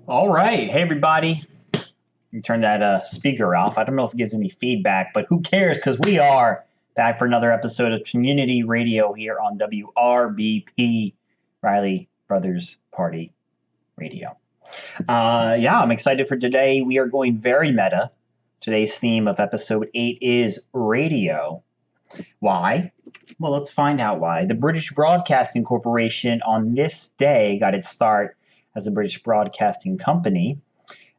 All right. Hey, everybody. You turn that speaker off. I don't know if it gives any feedback, but who cares? Because we are back for another episode of Community Radio here on WRBP, Riley Brothers Party Radio. Yeah, I'm excited for today. We are going very meta. Today's theme of episode 8 is radio. Why? Well, let's find out why. The British Broadcasting Corporation on this day got its start as a British Broadcasting Company.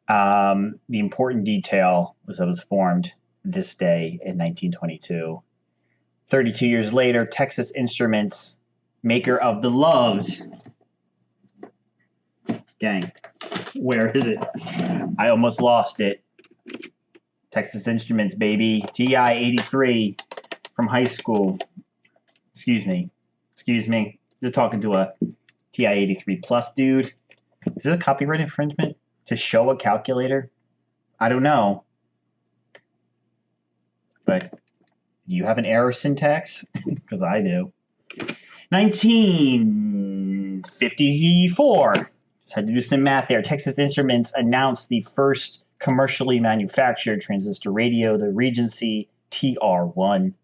The important detail was that it was formed this day in 1922. 32 years later, Texas Instruments, maker of the beloved. Gang, where is it? I almost lost it. Texas Instruments, baby. TI-83 from high school. Excuse me. Just talking to a TI-83 Plus dude. Is this a copyright infringement? To show a calculator? I don't know. But you have an error syntax? Because I do. 1954. Just had to do some math there. Texas Instruments announced the first commercially manufactured transistor radio, the Regency TR-1.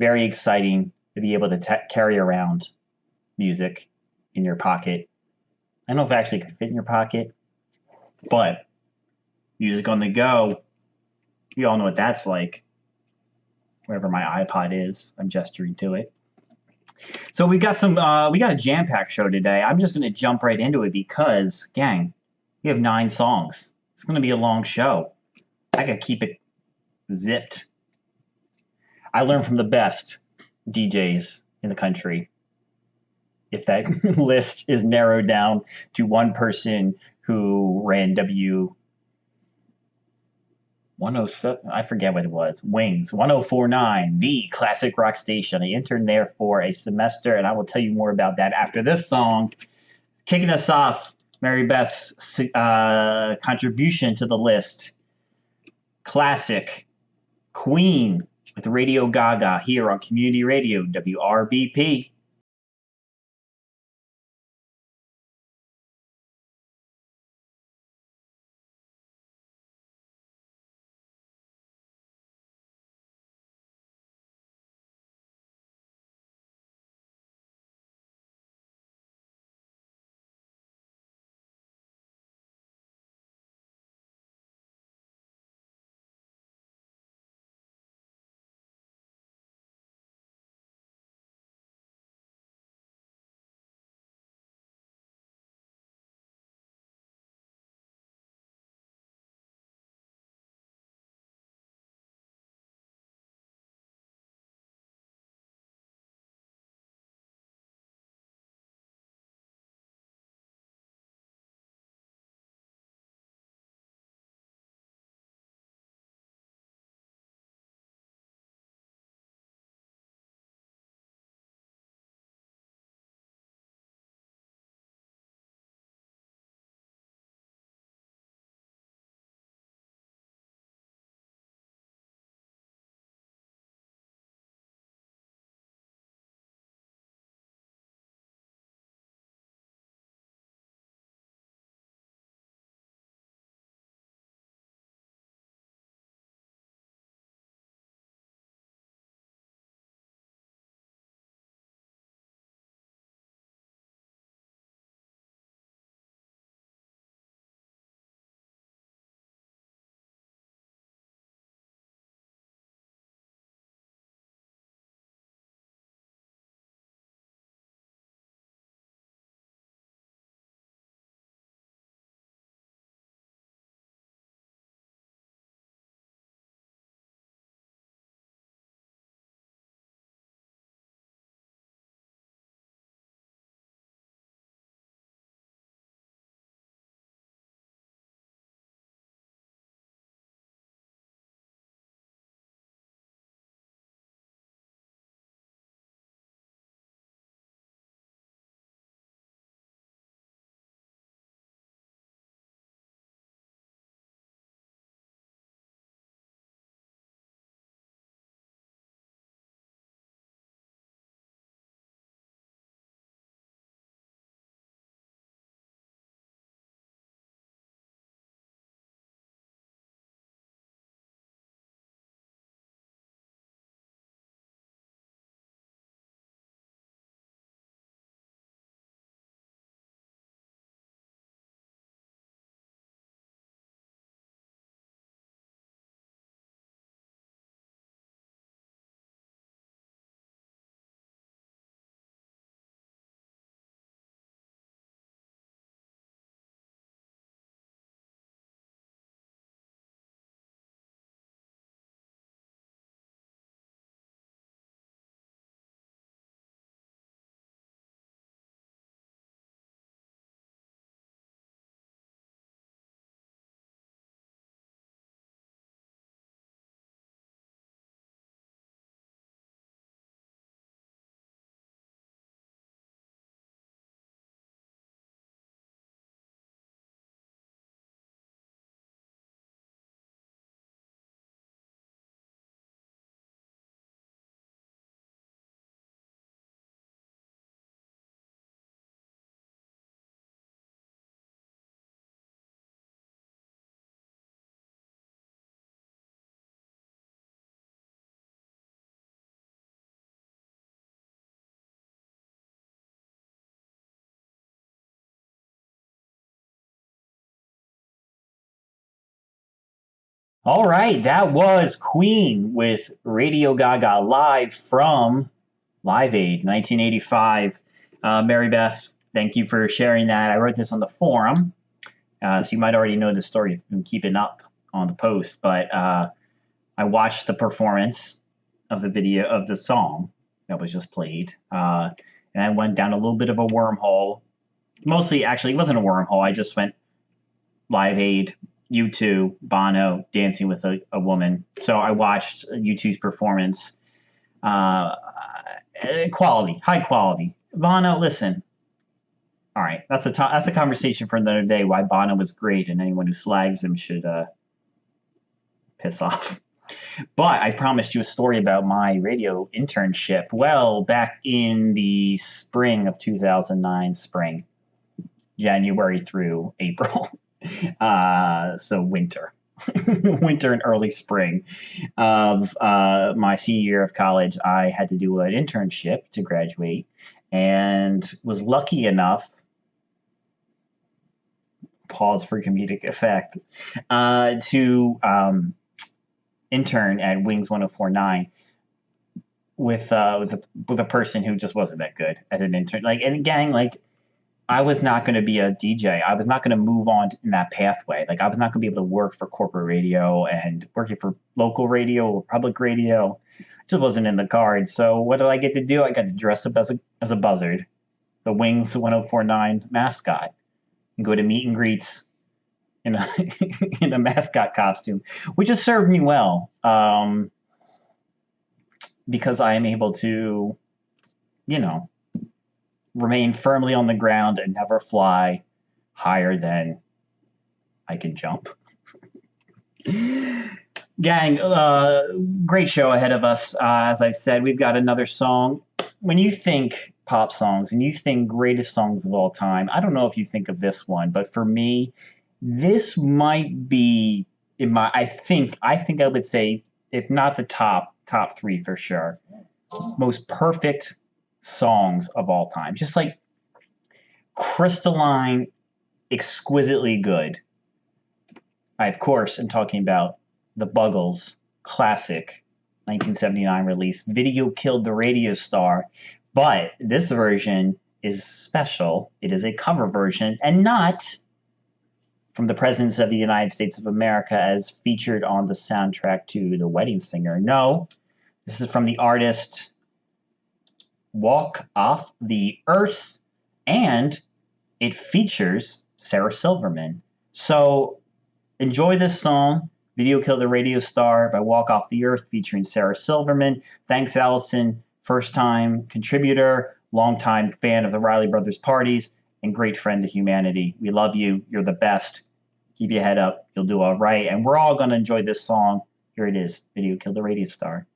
Very exciting to be able to carry around music in your pocket. I don't know if it actually could fit in your pocket, but music on the go, you all know what that's like. Wherever my iPod is, I'm gesturing to it. So we got a jam-packed show today. I'm just going to jump right into it because, gang, we have 9 songs. It's going to be a long show. I got to keep it zipped. I learned from the best DJs in the country. If that list is narrowed down to one person who ran W107, I forget what it was, Wings 1049, the classic rock station. I interned there for a semester, and I will tell you more about that after this song. Kicking us off, Mary Beth's contribution to the list, classic Queen with Radio Gaga here on Community Radio, WRBP. All right, that was Queen with Radio Gaga live from Live Aid 1985. Mary Beth, thank you for sharing that. I wrote this on the forum, so you might already know the story if you've been keeping up on the post, but I watched the performance of the video of the song that was just played, and I went down a little bit of a wormhole. Mostly, actually, it wasn't a wormhole. I just went Live Aid, U2, Bono, Dancing with a Woman. So I watched U2's performance. Uh, Quality, high quality. Bono, listen. All right, that's a conversation for another day. Why Bono was great, and anyone who slags him should piss off. But I promised you a story about my radio internship. Well, back in the spring of 2009, spring, January through April. So winter, winter and early spring of my senior year of college, I had to do an internship to graduate, and was lucky enough. Pause for comedic effect. To intern at Wings 1049 with a person who just wasn't that good at an intern. Like, and gang, like, I was not going to be a DJ. I was not going to move on in that pathway. Like, I was not going to be able to work for corporate radio, and working for local radio or public radio just wasn't in the cards. So what did I get to do? I got to dress up as a buzzard, the Wings 1049 mascot, and go to meet and greets in a in a mascot costume, which has served me well, because I am able to, you know, remain firmly on the ground and never fly higher than I can jump. Gang, great show ahead of us. As I've said, we've got another song. When you think pop songs and you think greatest songs of all time, I don't know if you think of this one, but for me, this might be in my. I think I would say, if not the top three for sure, most perfect songs of all time. Just like crystalline, exquisitely good. I, of course, am talking about the Buggles' classic 1979 release, Video Killed the Radio Star. But this version is special. It is a cover version, and not from the Presidents of the United States of America as featured on the soundtrack to The Wedding Singer. No, this is from the artist Walk Off the Earth, and it features Sarah Silverman. So enjoy this song, Video Kill the Radio Star by Walk Off the Earth, featuring Sarah Silverman. Thanks, Allison, first time contributor, longtime fan of the Riley Brothers parties, and great friend to humanity. We love you. You're the best. Keep your head up. You'll do all right. And we're all going to enjoy this song. Here it is, Video Kill the Radio Star.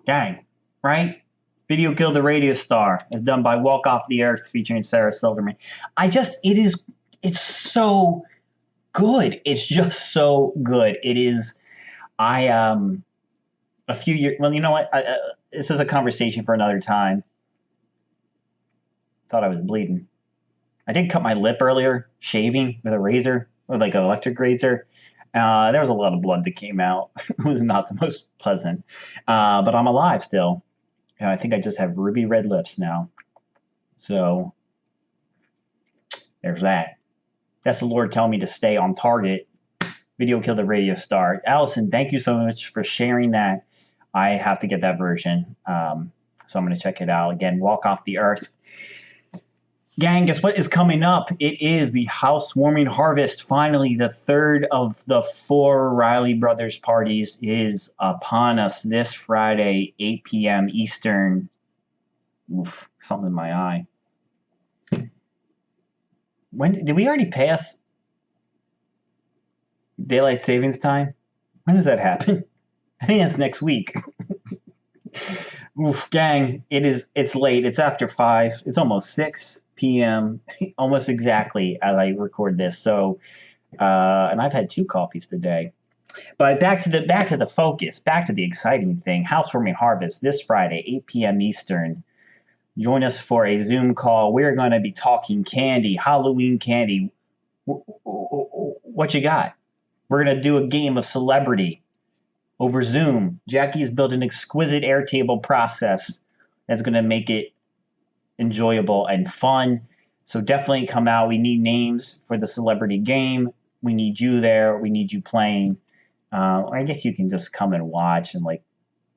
Dang, right? Video Kill the Radio Star is done by Walk Off the Earth featuring Sarah Silverman. It's so good. It's just so good. It is, I, a few years, well, you know what? This is a conversation for another time. Thought I was bleeding. I did cut my lip earlier, shaving with a razor, or like an electric razor. There was a lot of blood that came out. It was not the most pleasant. But I'm alive still. And I think I just have ruby red lips now. So there's that. That's the Lord telling me to stay on target. Video Kill the Radio Star. Allison, thank you so much for sharing that. I have to get that version. So I'm going to check it out. Again, Walk Off the Earth. Gang, guess what is coming up? It is the housewarming harvest. Finally, the third of the 4 Riley Brothers parties is upon us this Friday, 8 p.m. Eastern. Oof, something in my eye. When did we already pass daylight savings time? When does that happen? I think that's next week. Oof, gang, it's late. It's after 5. It's almost 6 p.m. almost exactly as I record this. So, and I've had 2 coffees today. But back to the focus, back to the exciting thing. Housewarming Harvest this Friday, 8 p.m. Eastern. Join us for a Zoom call. We're going to be talking candy, Halloween candy. What you got? We're going to do a game of celebrity over Zoom. Jackie's built an exquisite Airtable process that's going to make it enjoyable and fun. So definitely come out. We need names for the celebrity game. We need you there. We need you playing. I guess you can just come and watch and like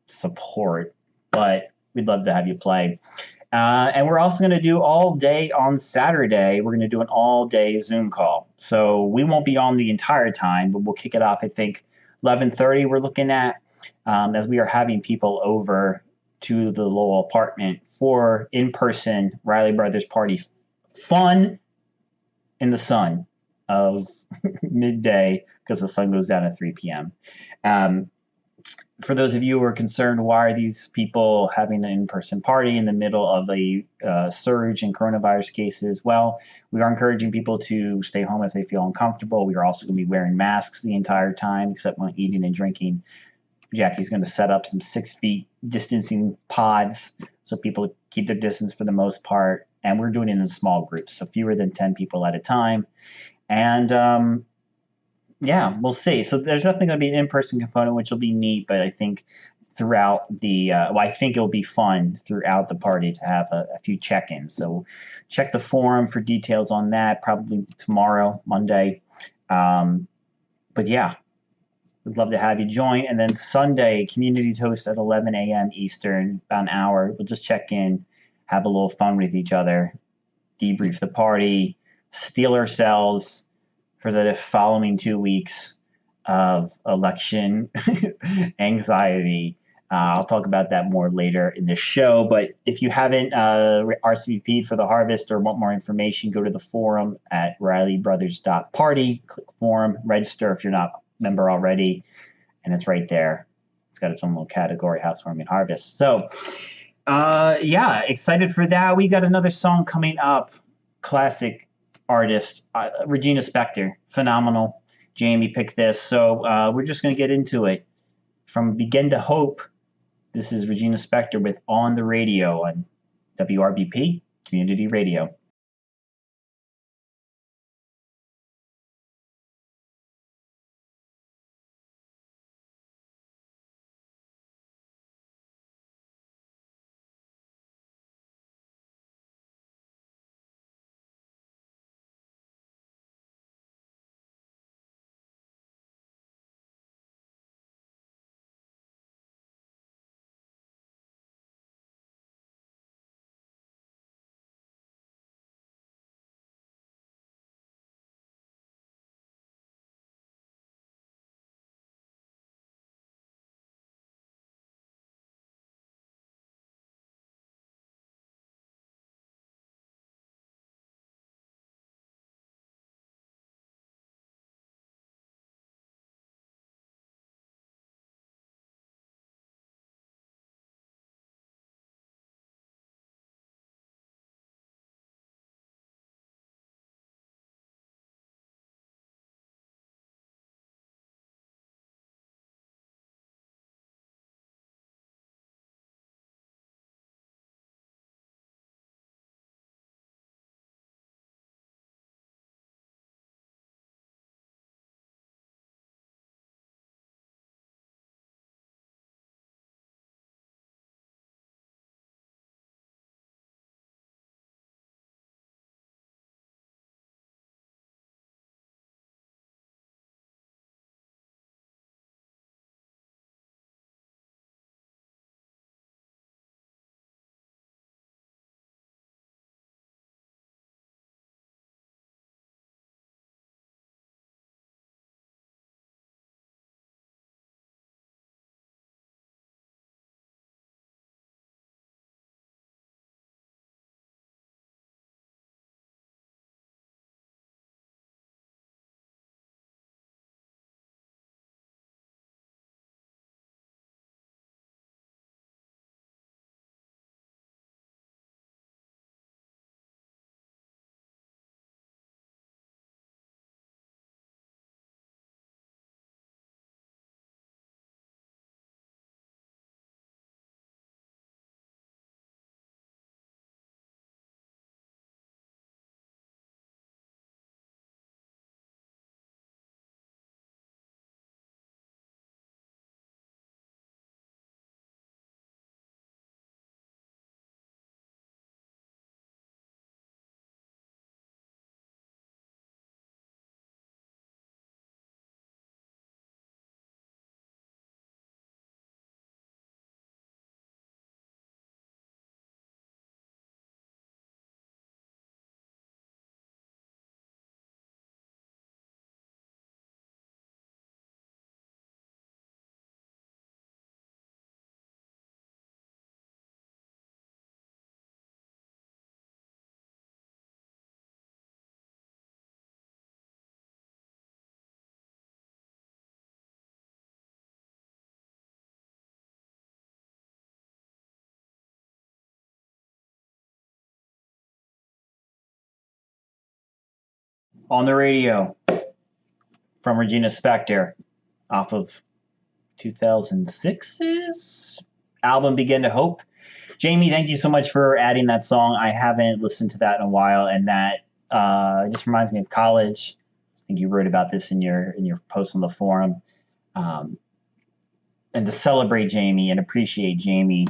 support, but we'd love to have you play. And we're also going to do all day on Saturday. We're going to do an all-day Zoom call. So we won't be on the entire time, but we'll kick it off, I think, 11:30 we're looking at, as we are having people over to the Lowell apartment for in-person Riley Brothers party fun in the sun of midday because the sun goes down at 3 p.m. For those of you who are concerned, why are these people having an in-person party in the middle of a surge in coronavirus cases? Well, we are encouraging people to stay home if they feel uncomfortable. We are also going to be wearing masks the entire time, except when eating and drinking. Jackie's going to set up some 6 feet distancing pods so people keep their distance for the most part. And we're doing it in small groups, so fewer than 10 people at a time. And yeah, we'll see. So there's definitely going to be an in-person component, which will be neat. But I think throughout the, I think it'll be fun throughout the party to have a few check-ins. So check the forum for details on that, probably tomorrow, Monday. But yeah, we'd love to have you join. And then Sunday, community toast at 11 a.m. Eastern, about an hour. We'll just check in, have a little fun with each other, debrief the party, steel ourselves for the following 2 weeks of election anxiety. I'll talk about that more later in the show. But if you haven't RSVP'd for the harvest or want more information, go to the forum at rileybrothers.party. Click forum, register if you're not a member already, and it's right there. It's got its own little category, housewarming harvest. So, yeah, excited for that. We got another song coming up, classic artist, Regina Spektor, phenomenal. Jamie picked this, so we're just going to get into it. From Begin to Hope, this is Regina Spektor with On the Radio on WRBP Community Radio. On the radio from Regina Spektor off of 2006's album Begin to Hope. Jamie, thank you so much for adding that song. I haven't listened to that in a while, and that just reminds me of college. I think you wrote about this in your post on the forum. And to celebrate Jamie and appreciate Jamie,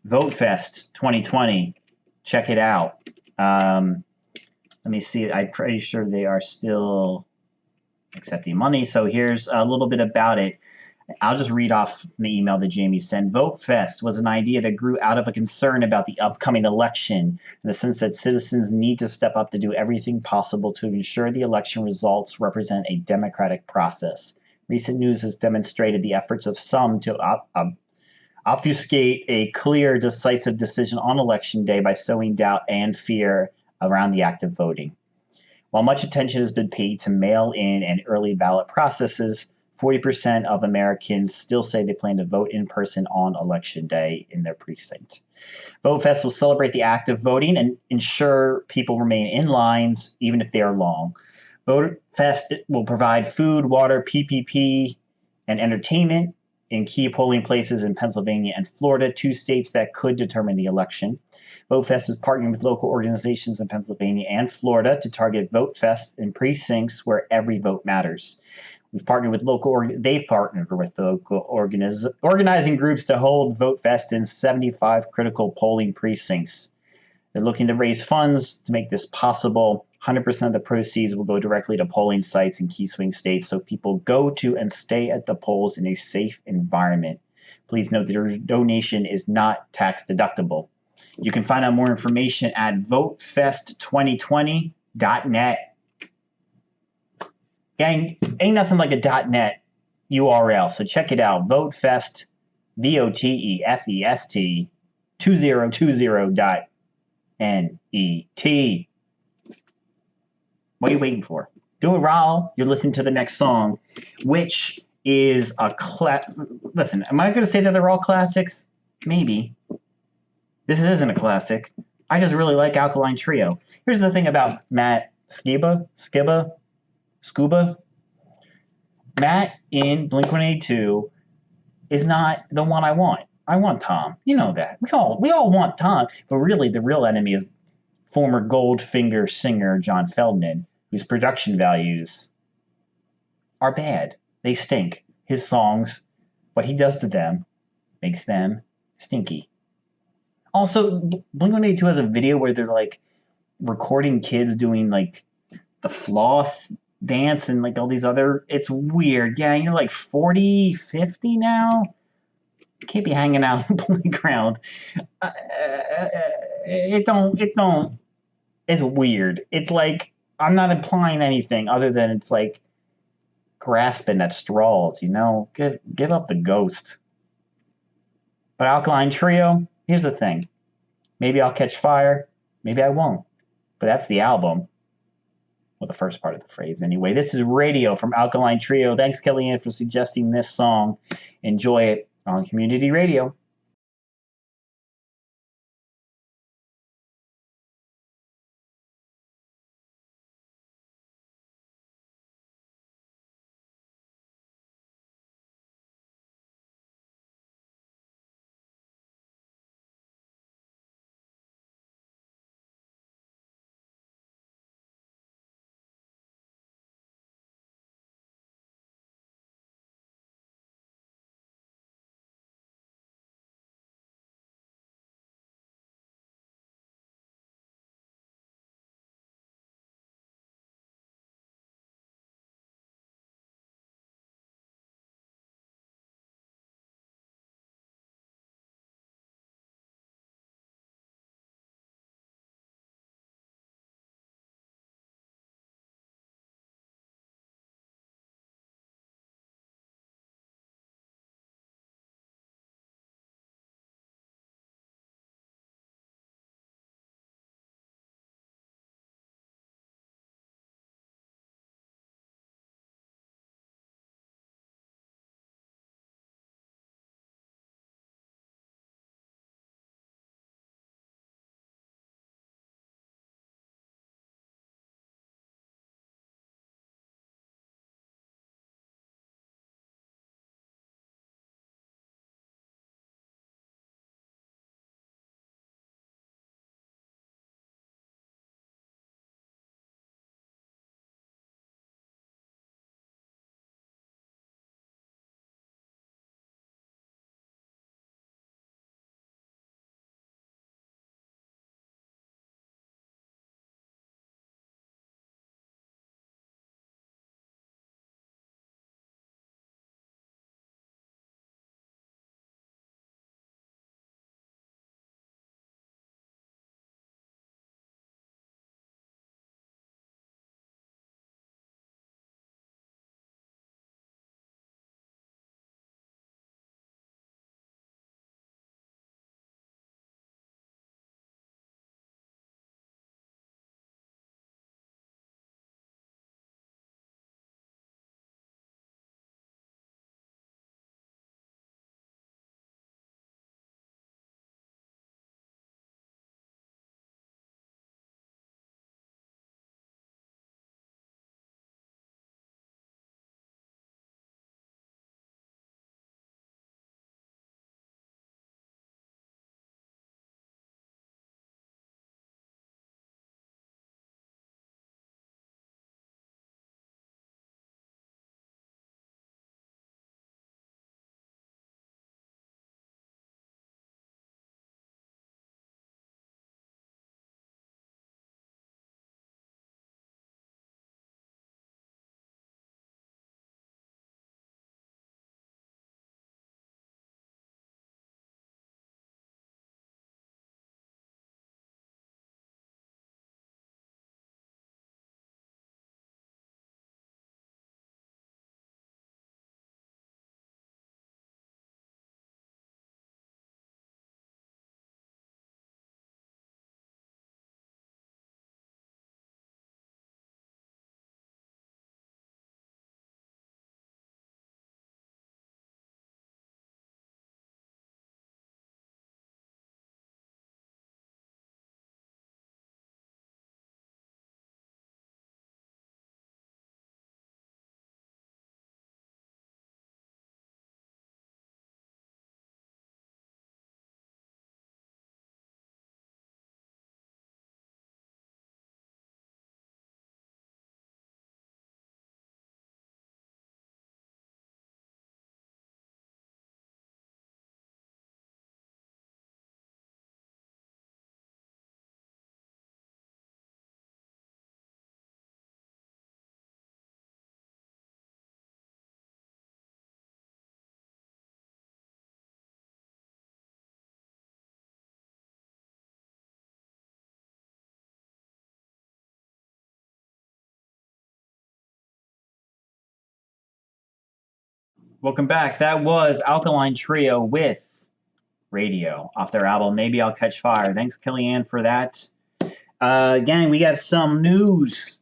Vote Fest 2020, check it out. Let me see. I'm pretty sure they are still accepting money. So here's a little bit about it. I'll just read off the email that Jamie sent. Vote Fest was an idea that grew out of a concern about the upcoming election, in the sense that citizens need to step up to do everything possible to ensure the election results represent a democratic process. Recent news has demonstrated the efforts of some to obfuscate a clear, decisive decision on Election Day by sowing doubt and fear around the act of voting. While much attention has been paid to mail-in and early ballot processes, 40% of Americans still say they plan to vote in person on Election Day in their precinct. VoteFest will celebrate the act of voting and ensure people remain in lines, even if they are long. VoteFest will provide food, water, PPP, and entertainment in key polling places in Pennsylvania and Florida, 2 states that could determine the election. VoteFest is partnering with local organizations in Pennsylvania and Florida to target VoteFest in precincts where every vote matters. They've partnered with local organizing groups to hold VoteFest in 75 critical polling precincts. They're looking to raise funds to make this possible. 100% of the proceeds will go directly to polling sites in key swing states, so people go to and stay at the polls in a safe environment. Please note that your donation is not tax deductible. You can find out more information at votefest2020.net. Gang, ain't nothing like a .net URL, so check it out. Votefest, VOTEFEST 2020.net. What are you waiting for? Do it, Raul. You're listening to the next song, which is a Listen, am I going to say that they're all classics? Maybe. This isn't a classic. I just really like Alkaline Trio. Here's the thing about Matt Scuba. Matt in Blink-182 is not the one I want. I want Tom. You know that. We all want Tom. But really, the real enemy is former Goldfinger singer John Feldman, whose production values are bad. They stink. His songs, what he does to them, makes them stinky. Also, Blink-182 has a video where they're like recording kids doing like the floss dance and like all these other. It's weird. Yeah, you're like 40, 50 now. You can't be hanging out in the playground. It don't. It's weird. It's like I'm not implying anything other than it's like grasping at straws. You know, give up the ghost. But Alkaline Trio. Here's the thing. Maybe I'll catch fire. Maybe I won't. But that's the album. Well, the first part of the phrase, anyway. This is Radio from Alkaline Trio. Thanks, Kellyanne, for suggesting this song. Enjoy it on Community Radio. Welcome back. That was Alkaline Trio with Radio off their album Maybe I'll Catch Fire. Thanks, Kellyanne, for that. Gang, we got some news.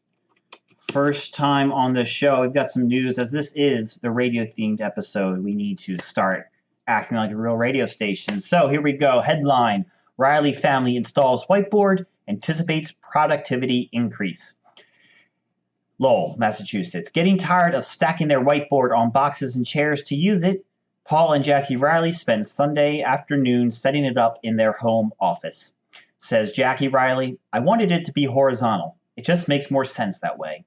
First time on the show, we've got some news. As this is the radio-themed episode, we need to start acting like a real radio station. So here we go. Headline, Riley family installs whiteboard, anticipates productivity increase. Lowell, Massachusetts. Getting tired of stacking their whiteboard on boxes and chairs to use it, Paul and Jackie Riley spend Sunday afternoon setting it up in their home office. Says Jackie Riley, I wanted it to be horizontal. It just makes more sense that way.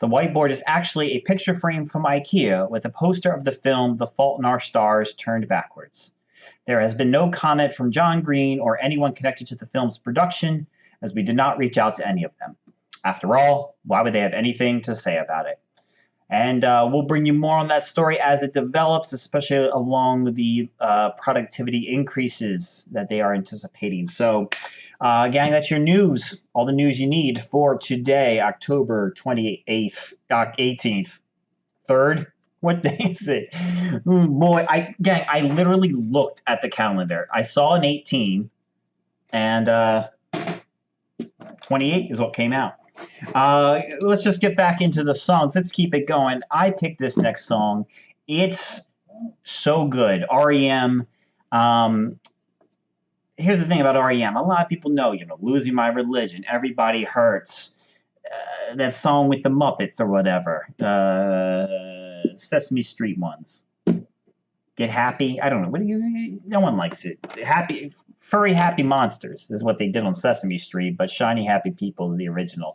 The whiteboard is actually a picture frame from IKEA with a poster of the film The Fault in Our Stars turned backwards. There has been no comment from John Green or anyone connected to the film's production, as we did not reach out to any of them. After all, why would they have anything to say about it? And we'll bring you more on that story as it develops, especially along with the productivity increases that they are anticipating. So, gang, that's your news. All the news you need for today, October 28th, 18th, 3rd. What day is it? Boy, I literally looked at the calendar. I saw an 18, and 28 is what came out. Let's just get back into the songs. Let's keep it going. I picked this next song. It's so good. REM. Here's the thing about REM. A lot of people know, Losing My Religion, Everybody Hurts, that song with the Muppets or whatever, Sesame Street ones. Get Happy. I don't know. No one likes it. Furry Happy Monsters is what they did on Sesame Street, but Shiny Happy People is the original.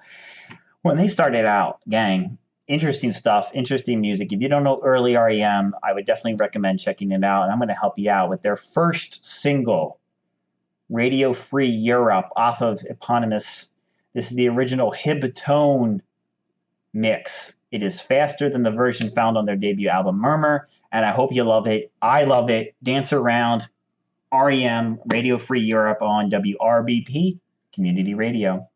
When they started out, gang, interesting stuff, interesting music. If you don't know early REM, I would definitely recommend checking it out, and I'm going to help you out with their first single, Radio Free Europe, off of eponymous. This is the original Hibtone mix. It is faster than the version found on their debut album Murmur, and I hope you love it. I love it. Dance Around, REM, Radio Free Europe on WRBP Community Radio.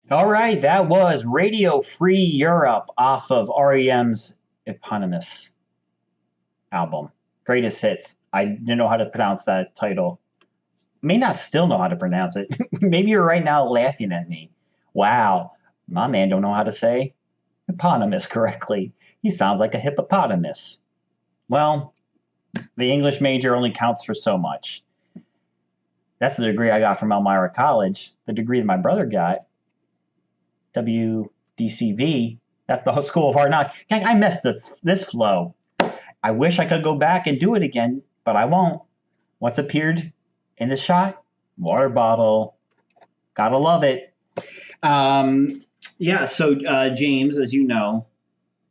All right, that was Radio Free Europe off of REM's eponymous album, Greatest Hits. I didn't know how to pronounce that title. May not still know how to pronounce it. Maybe you're right now laughing at me. Wow, my man don't know how to say eponymous correctly. He sounds like a hippopotamus. Well, the English major only counts for so much. That's the degree I got from Elmira College. The degree that my brother got, WDCV, that's the School of Hard Knocks. Gang, I missed this flow. I wish I could go back and do it again, but I won't. What's appeared in the shot? Water bottle. Gotta love it. Yeah, so James, as you know,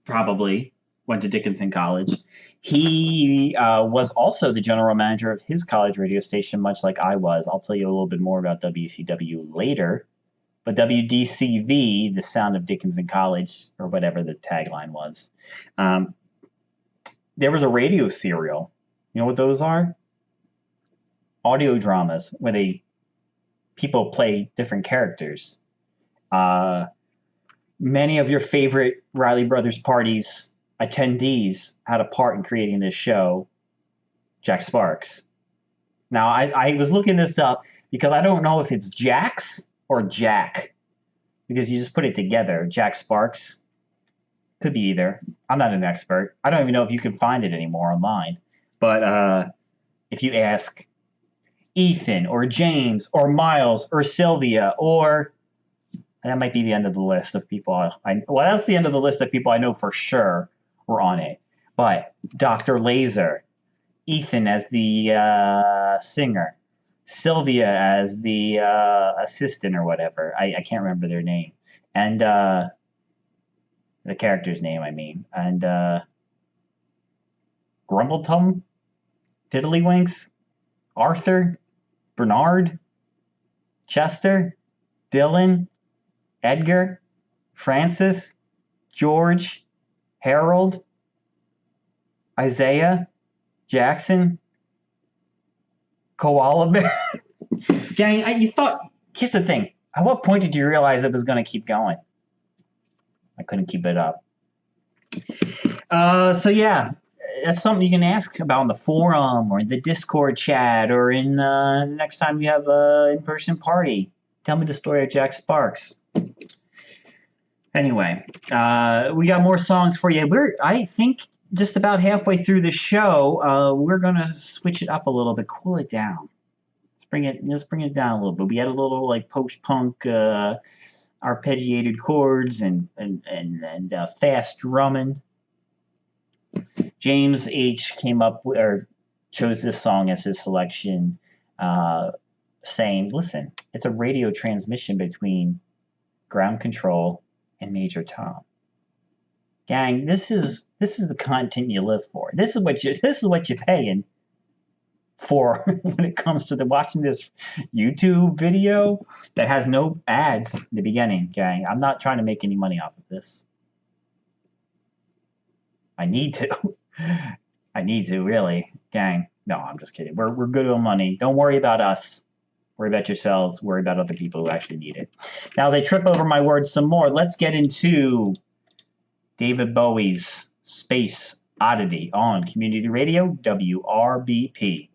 probably went to Dickinson College. He was also the general manager of his college radio station, much like I was. I'll tell you a little bit more about WCW later. But WDCV, the sound of Dickinson College, or whatever the tagline was, there was a radio serial. You know what those are? Audio dramas where people play different characters. Many of your favorite Riley Brothers parties attendees had a part in creating this show, Jack Sparks. Now, I was looking this up because I don't know if it's Jax or Jack, because you just put it together. Jack Sparks. Could be either. I'm not an expert. I don't even know if you can find it anymore online. But if you ask Ethan or James or Miles or Sylvia, or that might be the end of the list of people well, that's the end of the list of people I know for sure were on it. But Dr. Laser, Ethan as the singer, Sylvia as the assistant or whatever. I can't remember their name. And the character's name, I mean. And Grumbletum, Tiddlywinks, Arthur, Bernard, Chester, Dylan, Edgar, Francis, George, Harold, Isaiah, Jackson, Koala Bear. Gang, you thought, here's the thing. At what point did you realize it was going to keep going? I couldn't keep it up. So yeah, that's something you can ask about in the forum or in the Discord chat or in next time you have an in-person party. Tell me the story of Jack Sparks. Anyway, we got more songs for you. I think, just about halfway through the show. We're gonna switch it up a little bit, cool it down. Let's bring it down a little bit. We had a little like post-punk arpeggiated chords and fast drumming. James H. chose this song as his selection, saying, "Listen, it's a radio transmission between ground control and Major Tom. Gang, this is the content you live for. This is what you're paying for when it comes to watching this YouTube video that has no ads in the beginning, gang. I'm not trying to make any money off of this. I need to. I need to, really. Gang. No, I'm just kidding. We're good on money. Don't worry about us. Worry about yourselves. Worry about other people who actually need it. Now, as I trip over my words some more, let's get into David Bowie's Space Oddity on Community Radio, WRBP.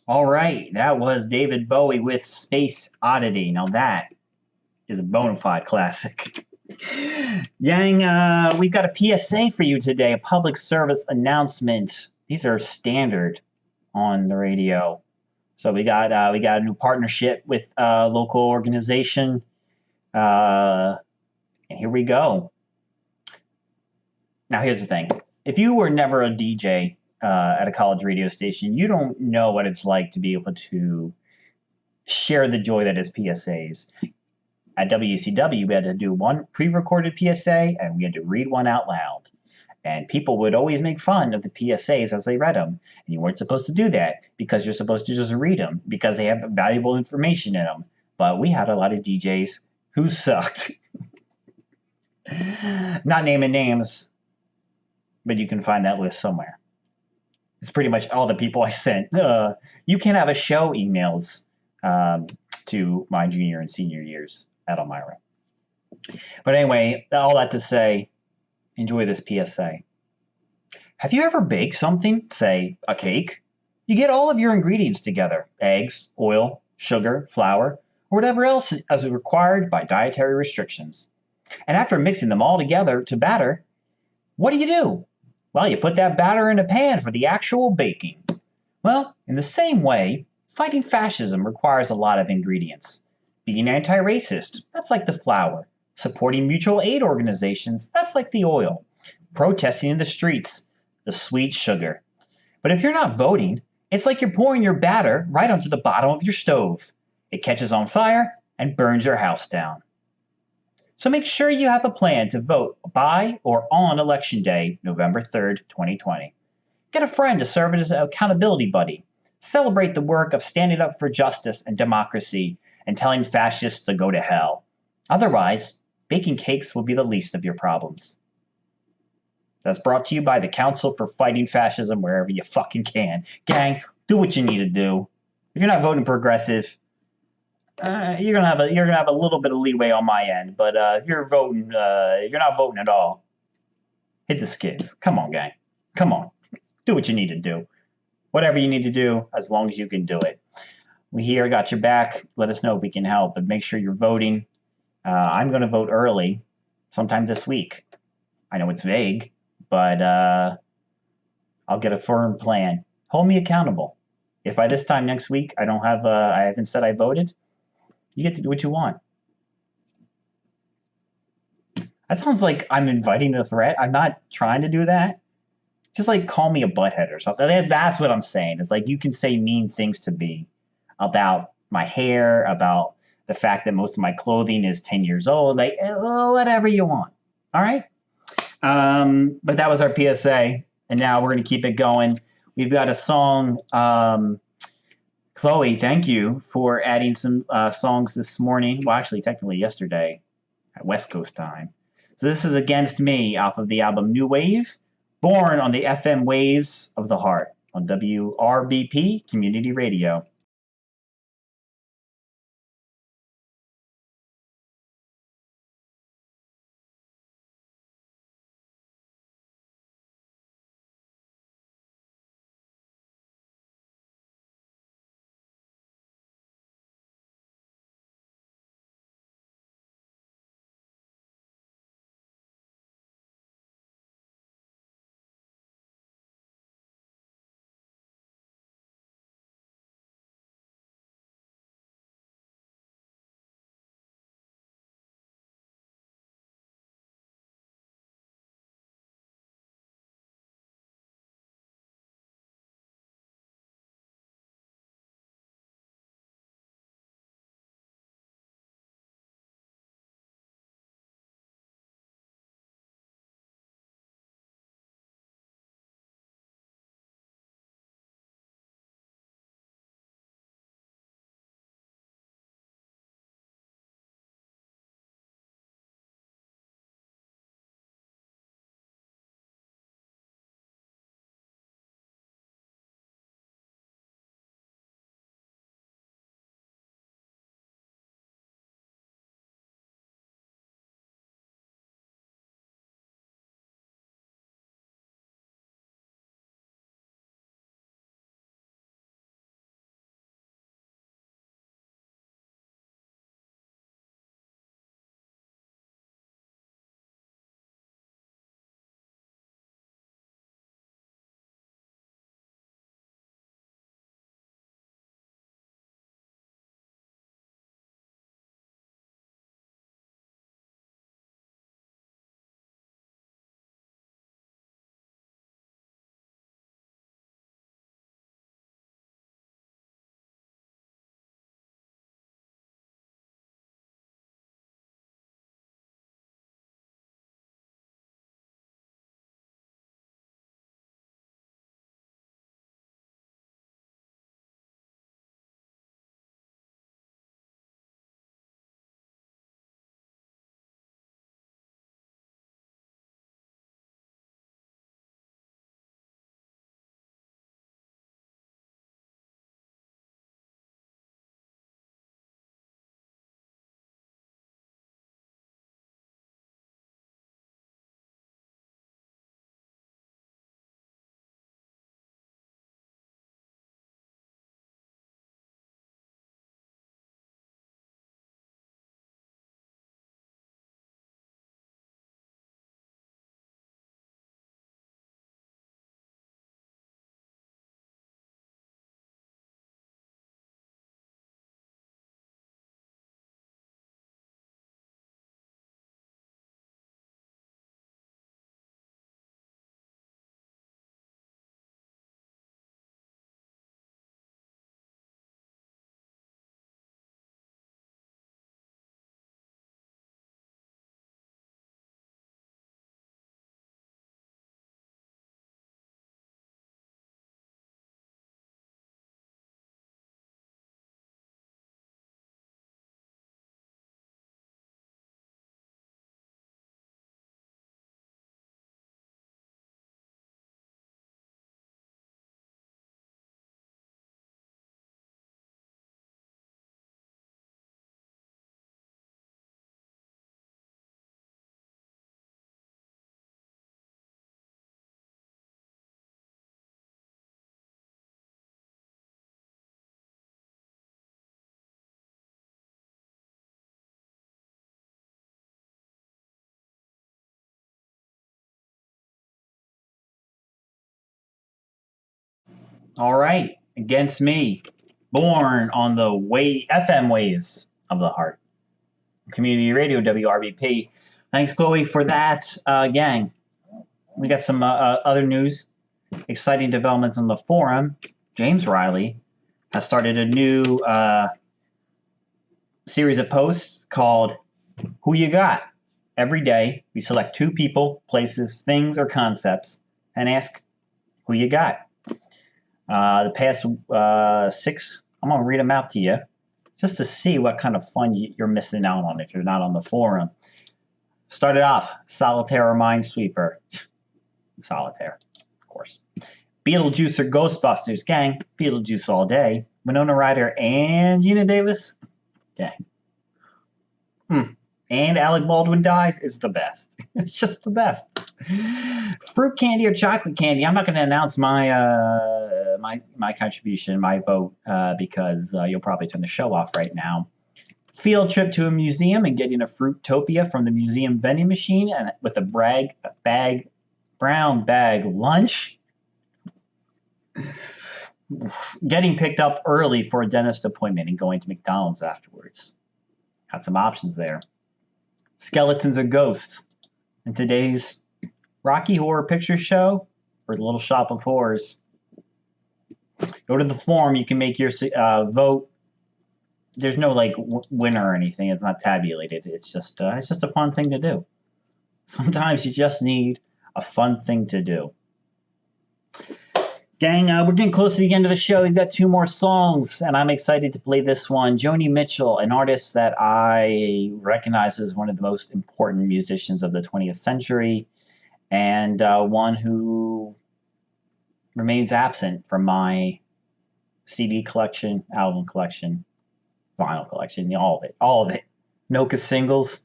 All right, that was David Bowie with Space Oddity. Now that is a bona fide classic. Yang, we've got a PSA for you today, a public service announcement. These are standard on the radio. So we got a new partnership with a local organization, and here we go. Now here's the thing: if you were never a DJ at a college radio station, you don't know what it's like to be able to share the joy that is PSAs. At WCW, we had to do one pre-recorded PSA, and we had to read one out loud. And people would always make fun of the PSAs as they read them. And you weren't supposed to do that because you're supposed to just read them because they have valuable information in them. But we had a lot of DJs who sucked. Not naming names, but you can find that list somewhere. It's pretty much all the people I sent. You can have a show emails to my junior and senior years at Elmira. But anyway, all that to say, enjoy this PSA. Have you ever baked something, say a cake? You get all of your ingredients together, eggs, oil, sugar, flour, or whatever else is required by dietary restrictions. And after mixing them all together to batter, what do? Well, you put that batter in a pan for the actual baking. Well, in the same way, fighting fascism requires a lot of ingredients. Being anti-racist, that's like the flour. Supporting mutual aid organizations, that's like the oil. Protesting in the streets, the sweet sugar. But if you're not voting, it's like you're pouring your batter right onto the bottom of your stove. It catches on fire and burns your house down. So make sure you have a plan to vote by or on Election Day, November 3rd, 2020. Get a friend to serve as an accountability buddy. Celebrate the work of standing up for justice and democracy and telling fascists to go to hell. Otherwise, baking cakes will be the least of your problems. That's brought to you by the Council for Fighting Fascism wherever you fucking can. Gang, do what you need to do. If you're not voting progressive, you're gonna have a little bit of leeway on my end. But if you're not voting at all, hit the skids. Come on, gang. Come on. Do what you need to do. Whatever you need to do, as long as you can do it. We here got your back. Let us know if we can help, but make sure you're voting. I'm going to vote early, sometime this week. I know it's vague, but I'll get a firm plan. Hold me accountable. If by this time next week I haven't said I voted, you get to do what you want. That sounds like I'm inviting a threat. I'm not trying to do that. Just like call me a butthead or something. That's what I'm saying. It's like you can say mean things to me about my hair, about the fact that most of my clothing is 10 years old, like whatever you want. All right. But that was our PSA, and now we're going to keep it going. We've got a song. Chloe, thank you for adding some songs this morning. Well, actually, technically yesterday at West Coast time. So this is Against Me off of the album New Wave, born on the FM waves of the heart on WRBP Community Radio. All right, against me, born on the FM waves of the heart. Community Radio, WRBP. Thanks, Chloe, for that, gang. We got some other news, exciting developments on the forum. James Riley has started a new series of posts called Who You Got? Every day, we select 2 people, places, things, or concepts and ask who you got. The past 6, I'm going to read them out to you just to see what kind of fun you're missing out on if you're not on the forum. Started off, Solitaire or Minesweeper. Solitaire, of course. Beetlejuice or Ghostbusters, gang. Beetlejuice all day. Winona Ryder and Gina Davis, gang. And Alec Baldwin dies is the best. It's just the best. Fruit candy or chocolate candy? I'm not going to announce my my contribution, my vote, because you'll probably turn the show off right now. Field trip to a museum and getting a Fruitopia from the museum vending machine and with a brown bag lunch. Getting picked up early for a dentist appointment and going to McDonald's afterwards. Got some options there. Skeletons or ghosts? In today's Rocky Horror Picture Show or the Little Shop of Horrors? Go to the forum. You can make your vote. There's no like winner or anything. It's not tabulated. It's just a fun thing to do. Sometimes you just need a fun thing to do. Gang, we're getting close to the end of the show. We've got 2 more songs, and I'm excited to play this one. Joni Mitchell, an artist that I recognize as one of the most important musicians of the 20th century, and one who remains absent from my CD collection, album collection, vinyl collection, all of it. Noka singles.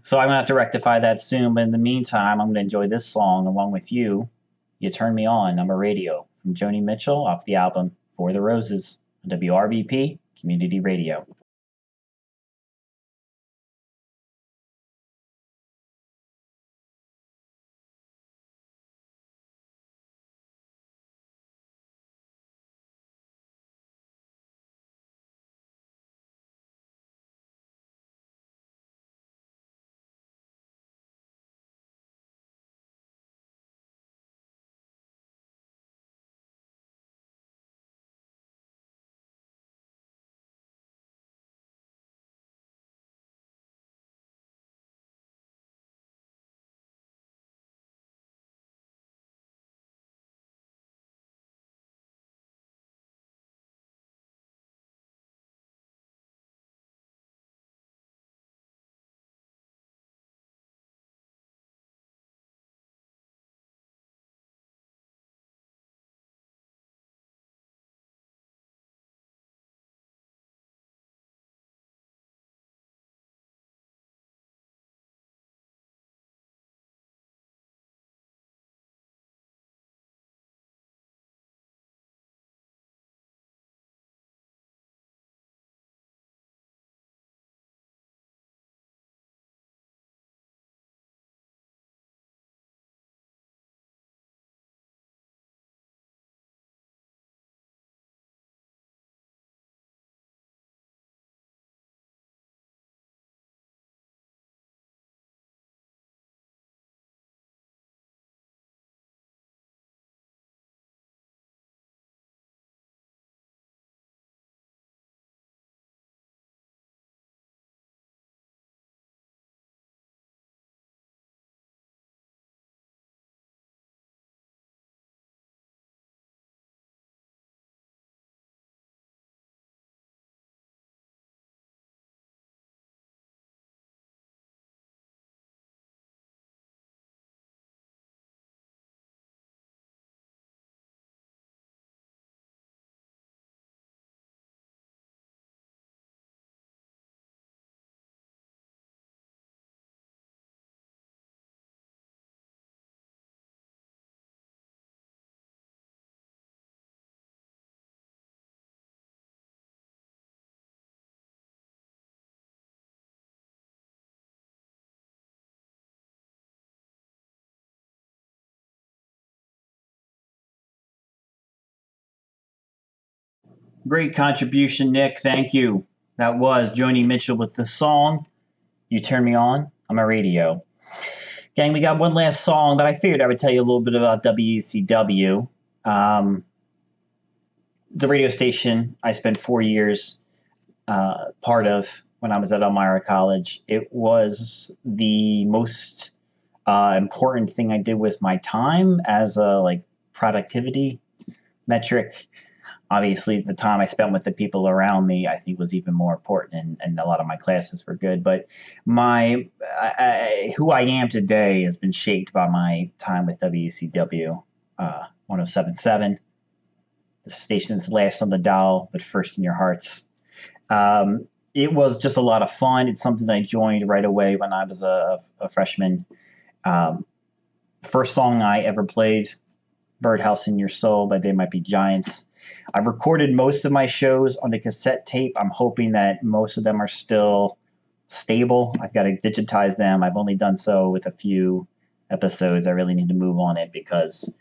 So I'm going to have to rectify that soon, but in the meantime, I'm going to enjoy this song along with you. You Turn Me On, I'm a Radio, from Joni Mitchell off the album For the Roses on WRBP Community Radio. Great contribution, Nick. Thank you. That was Joni Mitchell with the song You Turn Me On my radio. Gang, we got one last song, but I figured I would tell you a little bit about WCW. The radio station I spent 4 years part of when I was at Elmira College. It was the most important thing I did with my time as a productivity metric. Obviously, the time I spent with the people around me, I think, was even more important, and a lot of my classes were good. But who I am today has been shaped by my time with WCW 1077. The station's last on the dial, but first in your hearts. It was just a lot of fun. It's something I joined right away when I was a freshman. First song I ever played, Birdhouse in Your Soul by They Might Be Giants. I recorded most of my shows on the cassette tape. I'm hoping that most of them are still stable. I've got to digitize them. I've only done so with a few episodes. I really need to move on it because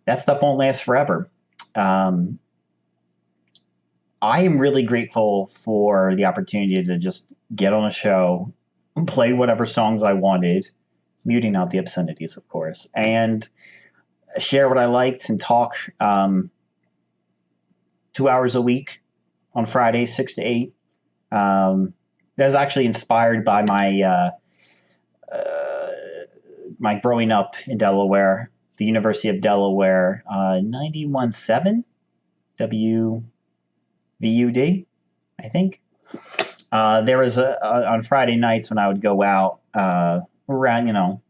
that stuff won't last forever. I am really grateful for the opportunity to just get on a show, play whatever songs I wanted, muting out the obscenities, of course, and share what I liked and talk 2 hours a week on Fridays, 6 to 8. That was actually inspired by my growing up in Delaware, the University of Delaware, 91.7 WVUD, I think. There was on Friday nights when I would go out around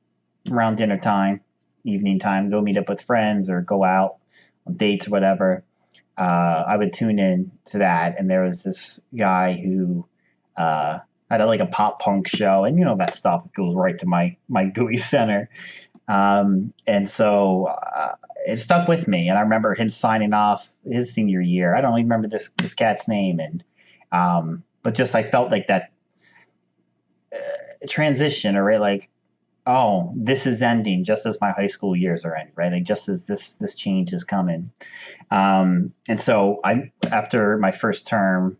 dinner time, evening time, go meet up with friends or go out on dates or whatever. I would tune in to that, and there was this guy who had a pop punk show, and that stuff goes right to my gooey center, and so it stuck with me. And I remember him signing off his senior year. I don't even remember this cat's name, and but just I felt like that transition, or right, oh, this is ending just as my high school years are ending, right? Like just as this change is coming. And so after my first term,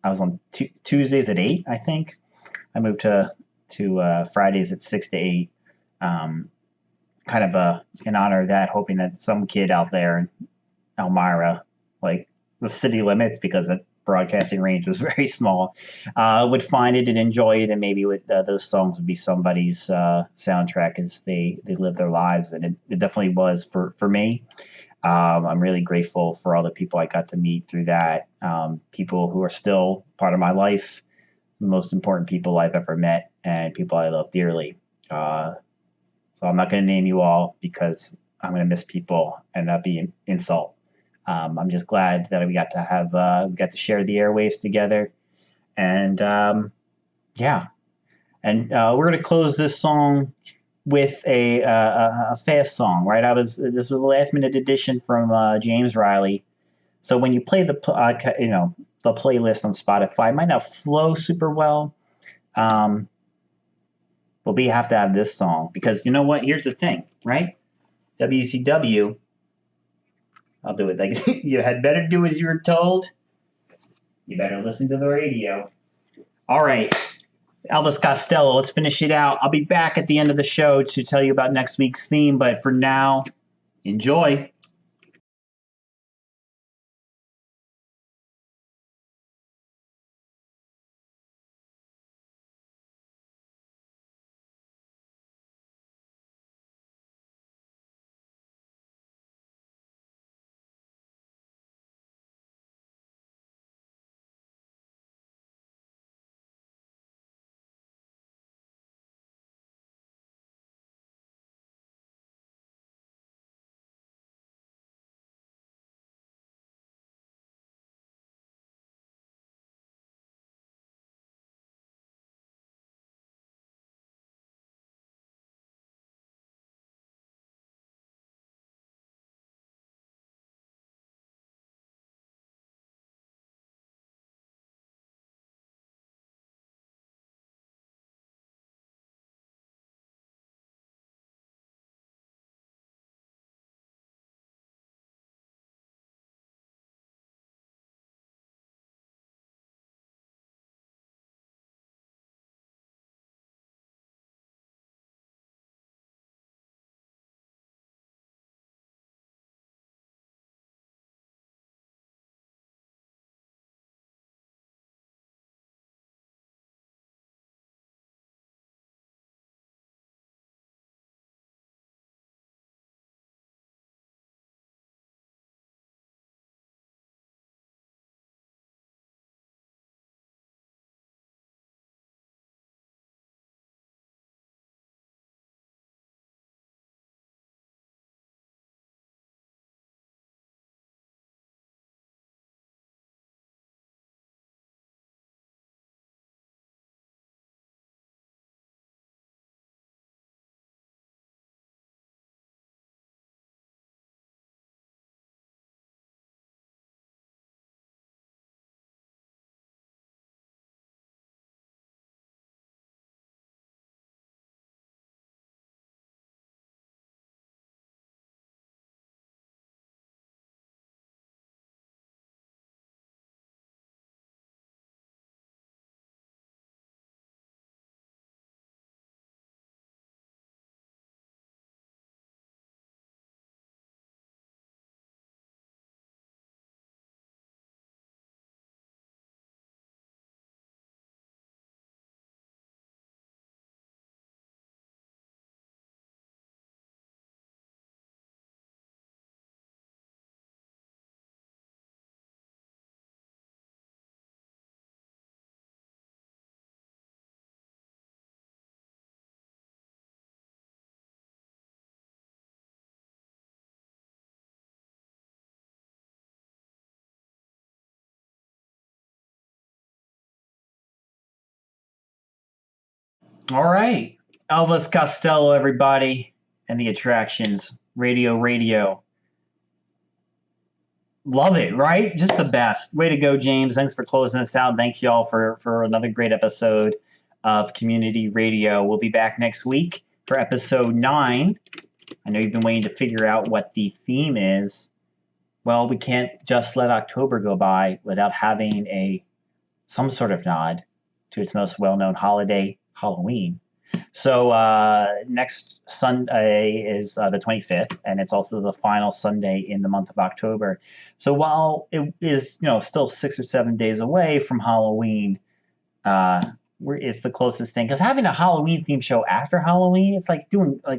I was on Tuesdays at 8, I think. I moved to Fridays at 6 to 8. Kind of in honor of that, hoping that some kid out there in Elmira, like the city limits, because the broadcasting range was very small, would find it and enjoy it, and maybe those songs would be somebody's soundtrack as they live their lives. And it definitely was for me. I'm really grateful for all the people I got to meet through that, people who are still part of my life, the most important people I've ever met, and people I love dearly. So I'm not going to name you all because I'm going to miss people and that'd be an insult. I'm just glad that we got to share the airwaves together, and yeah. And we're going to close this song with a fast song, right? This was a last minute addition from James Riley. So when you play the playlist on Spotify, it might not flow super well. But we have to have this song because you know what? Here's the thing, right? WCW. I'll do it. Like you had better do as you were told. You better listen to the radio. All right. Elvis Costello, let's finish it out. I'll be back at the end of the show to tell you about next week's theme, but for now, enjoy. All right. Elvis Costello, everybody, and the attractions. Radio. Love it, right? Just the best. Way to go, James. Thanks for closing us out. Thanks, y'all, for another great episode of Community Radio. We'll be back next week for episode 9. I know you've been waiting to figure out what the theme is. Well, we can't just let October go by without having some sort of nod to its most well-known holiday, Halloween. So next Sunday is the 25th, and it's also the final Sunday in the month of October. So while it is, still 6 or 7 days away from Halloween, it's the closest thing. Because having a Halloween theme show after Halloween, it's like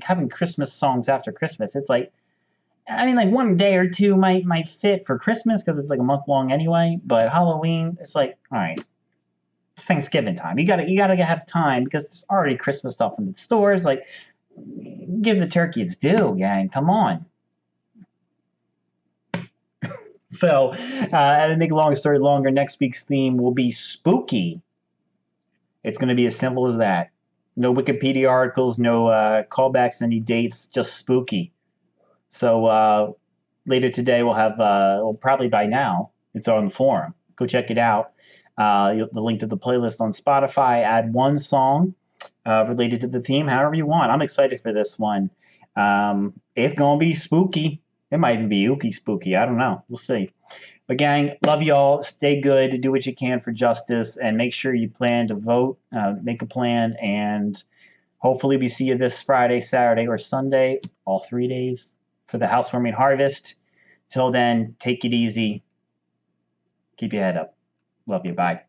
having Christmas songs after Christmas. It's like, I mean, like 1 day or 2 might fit for Christmas because it's like a month long anyway. But Halloween, it's like, all right. It's Thanksgiving time. You gotta have time because there's already Christmas stuff in the stores. Like, give the turkey its due, gang. Come on. So, to make a long story longer, next week's theme will be spooky. It's going to be as simple as that. No Wikipedia articles, no callbacks, any dates, just spooky. So later today we'll have, probably by now, it's on the forum. Go check it out. The link to the playlist on Spotify. Add one song related to the theme, however you want. I'm excited for this one. It's going to be spooky. It might even be ooky spooky. I don't know. We'll see. But gang, love y'all. Stay good. Do what you can for justice. And make sure you plan to vote. Make a plan. And hopefully we see you this Friday, Saturday, or Sunday. All 3 days for the housewarming harvest. Till then, take it easy. Keep your head up. Love you. Bye.